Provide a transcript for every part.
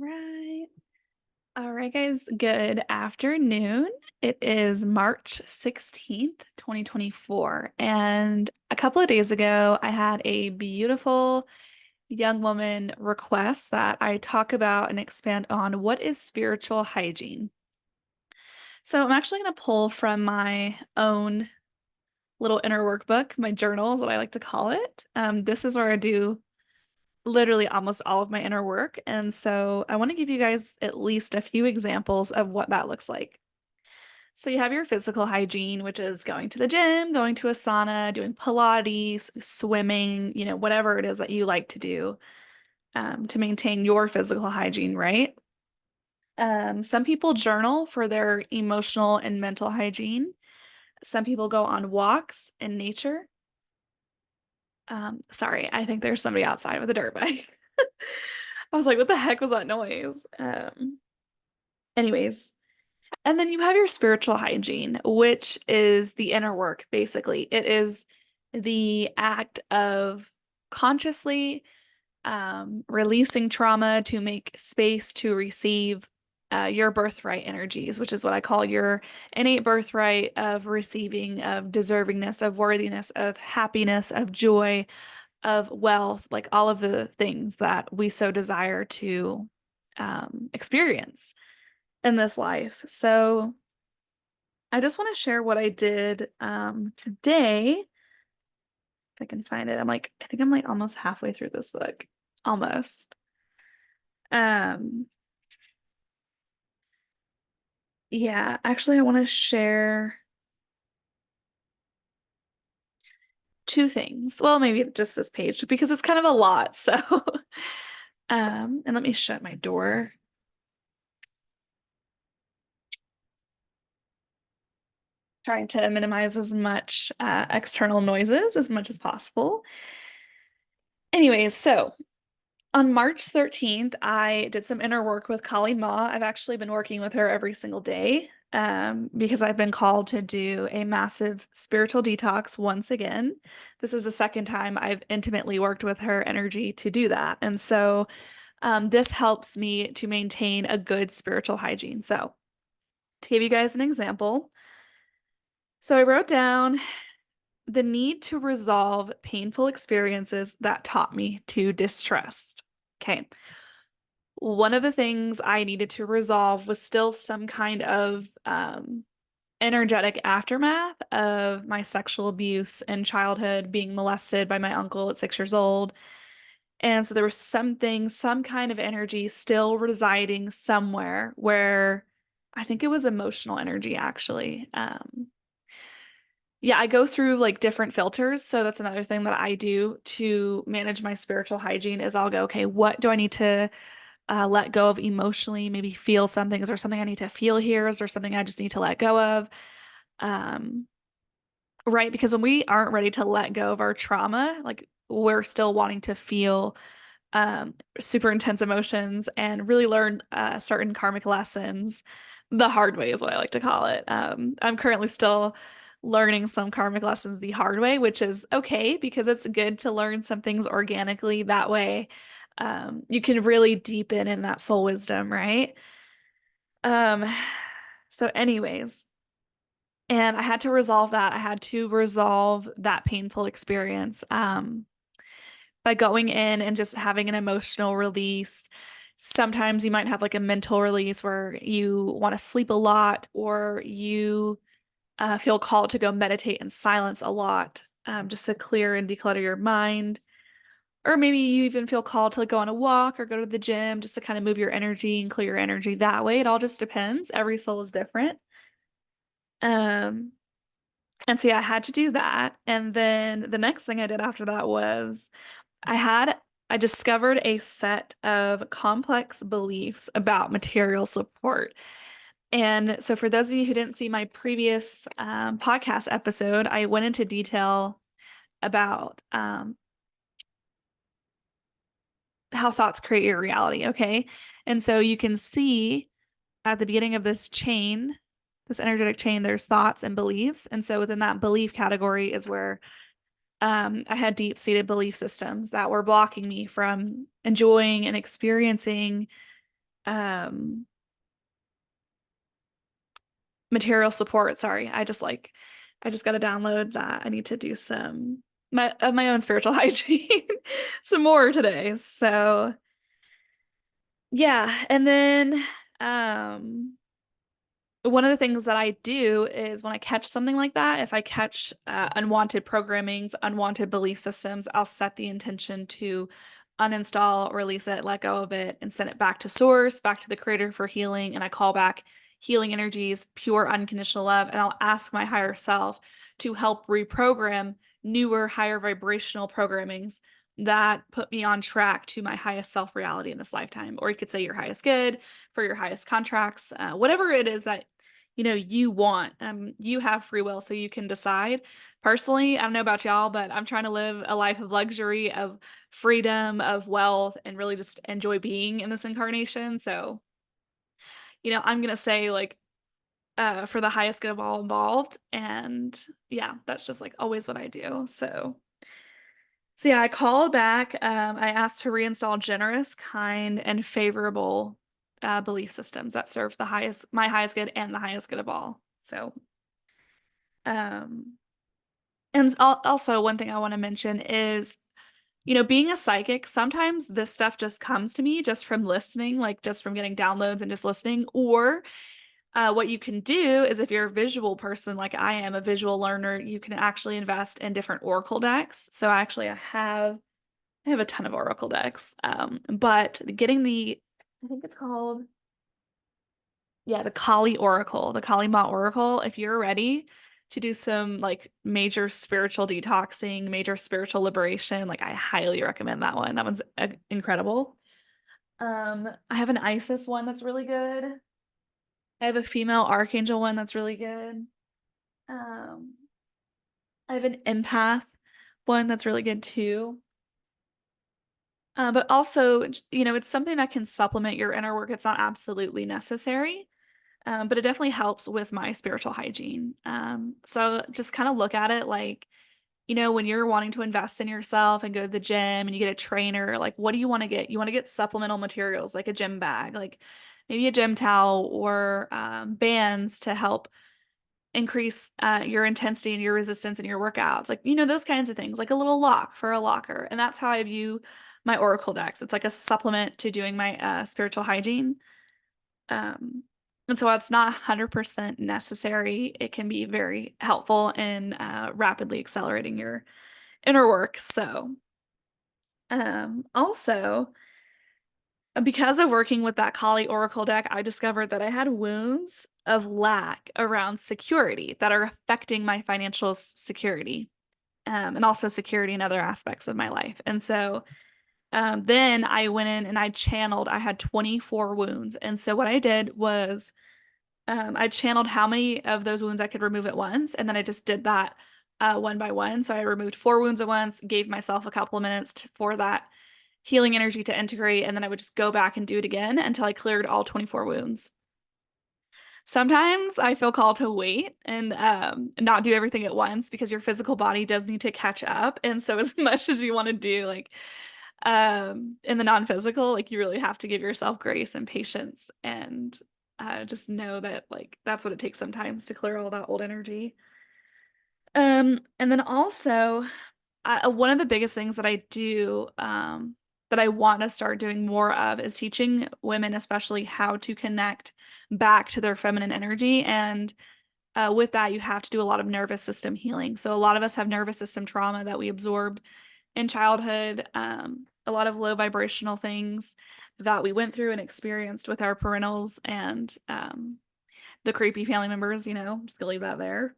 Right. All right, guys. Good afternoon. It is March 16th, 2024. And a couple of days ago, I had a beautiful young woman request that I talk about and expand on what is spiritual hygiene. So I'm actually going to pull from my own little inner workbook, my journal is what I like to call it. This is where I do literally almost all of my inner work. And so I want to give you guys at least a few examples of what that looks like. So you have your physical hygiene, which is going to the gym, going to a sauna, doing Pilates, swimming, whatever it is that you like to do to maintain your physical hygiene, right? Some people journal for their emotional and mental hygiene. Some people go on walks in nature. Sorry, I think there's somebody outside with a dirt bike. I was like, what the heck was that noise? Anyways, and then you have your spiritual hygiene, which is the inner work, basically. It is the act of consciously releasing trauma to make space to receive your birthright energies, which is what I call your innate birthright of receiving, of deservingness, of worthiness, of happiness, of joy, of wealth, like all of the things that we so desire to experience in this life. So I just want to share what I did today. If I can find it. I think I'm like almost halfway through this book. Almost. Um, yeah, actually I want to share two things. Well, maybe just this page because it's kind of a lot. So and let me shut my door. Trying to minimize as much external noises as much as possible. Anyways, so on March 13th, I did some inner work with Kali Ma. I've actually been working with her every single day because I've been called to do a massive spiritual detox once again. This is the second time I've intimately worked with her energy to do that. And so this helps me to maintain a good spiritual hygiene. So to give you guys an example, so I wrote down the need to resolve painful experiences that taught me to distrust. Okay. One of the things I needed to resolve was still some kind of energetic aftermath of my sexual abuse in childhood, being molested by my uncle at 6 years old. And so there was something, some kind of energy still residing somewhere where I think it was emotional energy, actually. Yeah, I go through like different filters. So that's another thing that I do to manage my spiritual hygiene is I'll go, okay, what do I need to let go of emotionally? Maybe feel something. Is there something I need to feel here? Is there something I just need to let go of? Um, right? Because when we aren't ready to let go of our trauma, like we're still wanting to feel super intense emotions and really learn certain karmic lessons the hard way is what I like to call it. I'm currently still learning some karmic lessons the hard way, which is okay because it's good to learn some things organically. That way, you can really deepen in that soul wisdom, right? Um, so anyways, and I had to resolve that. I had to resolve that painful experience. By going in and just having an emotional release. Sometimes you might have like a mental release where you want to sleep a lot or you feel called to go meditate in silence a lot, just to clear and declutter your mind. Or maybe you even feel called to like go on a walk or go to the gym just to kind of move your energy and clear your energy that way. It all just depends. Every soul is different. Um, and so yeah, I had to do that. And then the next thing I did after that was I had I discovered a set of complex beliefs about material support. And so for those of you who didn't see my previous podcast episode, I went into detail about how thoughts create your reality, okay? And so you can see at the beginning of this chain, this energetic chain, there's thoughts and beliefs. And so within that belief category is where I had deep-seated belief systems that were blocking me from enjoying and experiencing um material support. Sorry. I just got to download that. I need to do some my of my own spiritual hygiene some more today. So, yeah. And then one of the things that I do is when I catch something like that, if I catch unwanted programmings, unwanted belief systems, I'll set the intention to uninstall, release it, let go of it, and send it back to source, back to the creator for healing. And I call back healing energies, pure unconditional love. And I'll ask my higher self to help reprogram newer, higher vibrational programmings that put me on track to my highest self reality in this lifetime. Or you could say your highest good for your highest contracts, whatever it is that you want. You have free will, so you can decide. Personally, I don't know about y'all, but I'm trying to live a life of luxury, of freedom, of wealth, and really just enjoy being in this incarnation. So, I'm gonna say like for the highest good of all involved. And yeah, that's just like always what I do. So yeah, I called back. I asked to reinstall generous, kind, and favorable belief systems that serve my highest good and the highest good of all. So, um, and also one thing I want to mention is, being a psychic, sometimes this stuff just comes to me just from listening, like just from getting downloads and just listening. Or what you can do is if you're a visual person, like I am, a visual learner, you can actually invest in different oracle decks. So actually, I have a ton of oracle decks. But getting I think it's called, yeah, the Kali Oracle, the Kali Ma Oracle, if you're ready to do some like major spiritual detoxing, major spiritual liberation, like I highly recommend that one. That one's incredible. I have an Isis one that's really good. I have a female archangel one that's really good. Um, I have an empath one that's really good too. But also, it's something that can supplement your inner work. It's not absolutely necessary, but it definitely helps with my spiritual hygiene. So just kind of look at it like, when you're wanting to invest in yourself and go to the gym and you get a trainer, like, what do you want to get? You want to get supplemental materials like a gym bag, like maybe a gym towel or bands to help increase your intensity and your resistance in your workouts, like those kinds of things, like a little lock for a locker. And that's how I view my oracle decks. It's like a supplement to doing my spiritual hygiene. um and so while it's not 100% necessary, it can be very helpful in rapidly accelerating your inner work. So also, because of working with that Kali Oracle deck, I discovered that I had wounds of lack around security that are affecting my financial security, and also security in other aspects of my life. And so then I went in and I had 24 wounds. And so what I did was I channeled how many of those wounds I could remove at once. And then I just did that one by one. So I removed 4 wounds at once, gave myself a couple of minutes for that healing energy to integrate, and then I would just go back and do it again until I cleared all 24 wounds. Sometimes I feel called to wait and not do everything at once because your physical body does need to catch up. And so as much as you want to do like in the non-physical, like you really have to give yourself grace and patience and just know that like that's what it takes sometimes to clear all that old energy. And then also one of the biggest things that I do that I want to start doing more of is teaching women, especially, how to connect back to their feminine energy. And with that, you have to do a lot of nervous system healing. So a lot of us have nervous system trauma that we absorbed in childhood, a lot of low vibrational things that we went through and experienced with our parentals and the creepy family members, just gonna leave that there.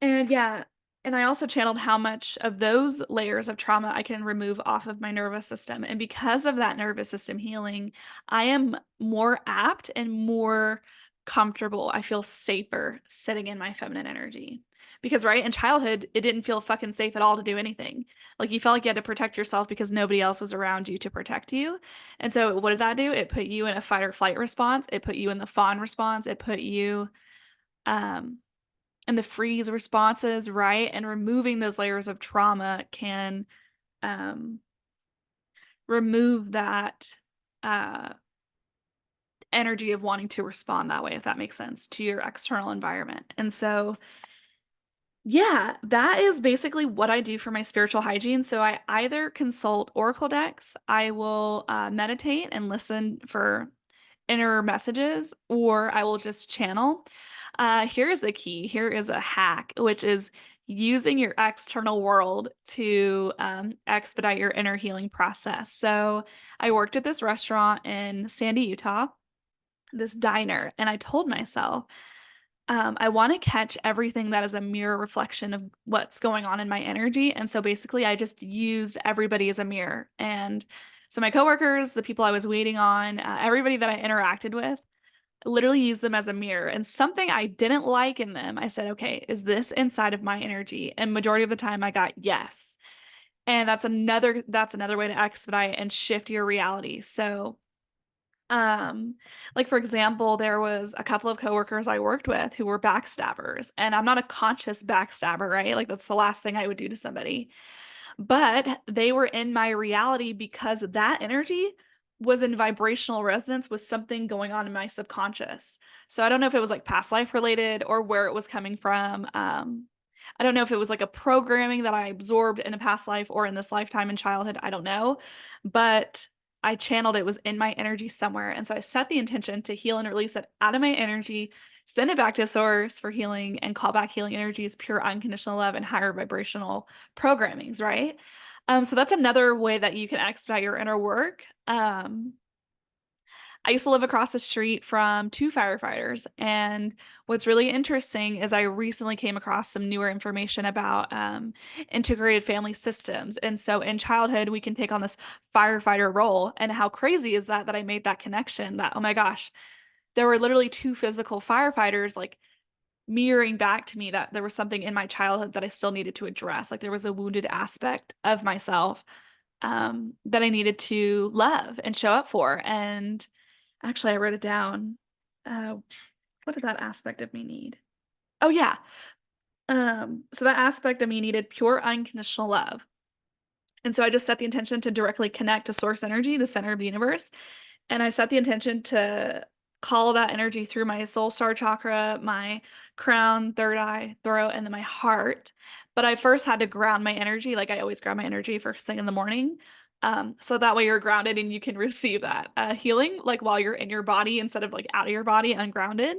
And yeah, and I also channeled how much of those layers of trauma I can remove off of my nervous system. And because of that nervous system healing, I am more apt and more comfortable. I feel safer sitting in my feminine energy. Because, right, in childhood, it didn't feel fucking safe at all to do anything. Like you felt like you had to protect yourself because nobody else was around you to protect you. And so, what did that do? It put you in a fight or flight response. It put you in the fawn response. It put you, um, and the freeze responses, right? And removing those layers of trauma can um, remove that. energy of wanting to respond that way, if that makes sense, to your external environment. And so, yeah, that is basically what I do for my spiritual hygiene. So I either consult oracle decks, I will meditate and listen for inner messages, or I will just channel. Here's the key. Here is a hack, which is using your external world to expedite your inner healing process. So I worked at this restaurant in Sandy, Utah, this diner, and I told myself, I want to catch everything that is a mirror reflection of what's going on in my energy. And so basically, I just used everybody as a mirror. And so my coworkers, the people I was waiting on, everybody that I interacted with, literally used them as a mirror. And something I didn't like in them, I said, okay, is this inside of my energy? And majority of the time, I got yes. And that's another way to expedite and shift your reality. So like for example, there was a couple of coworkers I worked with who were backstabbers, and I'm not a conscious backstabber, right? Like that's the last thing I would do to somebody. But they were in my reality because that energy was in vibrational resonance with something going on in my subconscious. So I don't know if it was like past life related or where it was coming from. I don't know if it was like a programming that I absorbed in a past life or in this lifetime in childhood. I don't know. But I channeled it was in my energy somewhere. And so I set the intention to heal and release it out of my energy, send it back to source for healing, and call back healing energies, pure unconditional love, and higher vibrational programmings, right? So that's another way that you can expedite your inner work. I used to live across the street from two firefighters, and what's really interesting is I recently came across some newer information about integrated family systems. And so in childhood, we can take on this firefighter role. And how crazy is that I made that connection that, oh my gosh, there were literally two physical firefighters like mirroring back to me that there was something in my childhood that I still needed to address. Like there was a wounded aspect of myself that I needed to love and show up for. And actually, I wrote it down. Uh, what did that aspect of me need? Oh, yeah. So that aspect of me needed pure unconditional love. And so I just set the intention to directly connect to source energy, the center of the universe. And I set the intention to call that energy through my soul star chakra, my crown, third eye, throat, and then my heart. But I first had to ground my energy. Like I always ground my energy first thing in the morning. So that way you're grounded and you can receive that healing, like while you're in your body instead of like out of your body, ungrounded.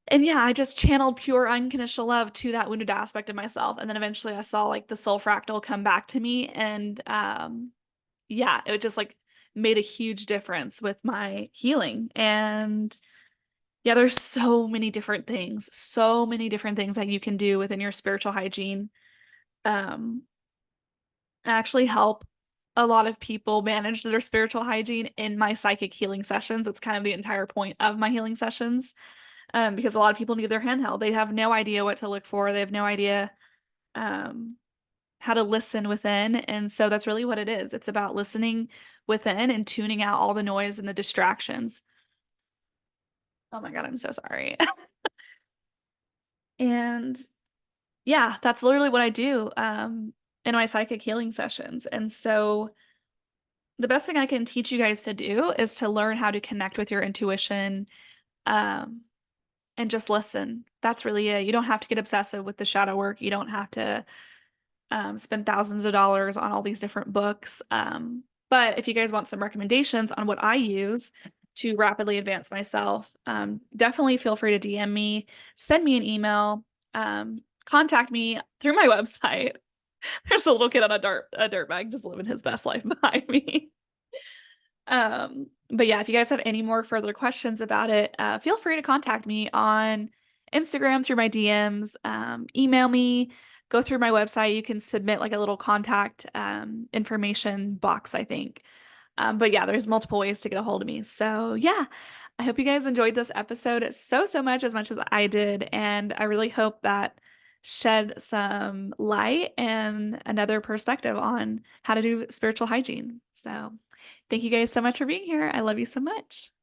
And yeah, I just channeled pure unconditional love to that wounded aspect of myself. And then eventually I saw like the soul fractal come back to me. And yeah, it just like made a huge difference with my healing. And yeah, there's so many different things that you can do within your spiritual hygiene. Um, actually help a lot of people manage their spiritual hygiene in my psychic healing sessions. It's kind of the entire point of my healing sessions. Because a lot of people need their hand held. They have no idea what to look for. They have no idea um, how to listen within. And so that's really what it is. It's about listening within and tuning out all the noise and the distractions. Oh my God, I'm so sorry. And yeah, that's literally what I do in my psychic healing sessions. And so the best thing I can teach you guys to do is to learn how to connect with your intuition um, and just listen. That's really it. You don't have to get obsessive with the shadow work. You don't have to spend thousands of dollars on all these different books. But if you guys want some recommendations on what I use to rapidly advance myself, definitely feel free to DM me, send me an email, contact me through my website. There's a little kid on a dirt bike just living his best life behind me. But yeah, if you guys have any more further questions about it, feel free to contact me on Instagram through my DMs, email me, go through my website. You can submit like a little contact information box, I think. But yeah, there's multiple ways to get a hold of me. So yeah, I hope you guys enjoyed this episode so much as I did. And I really hope that shed some light and another perspective on how to do spiritual hygiene. So thank you guys so much for being here. I love you so much.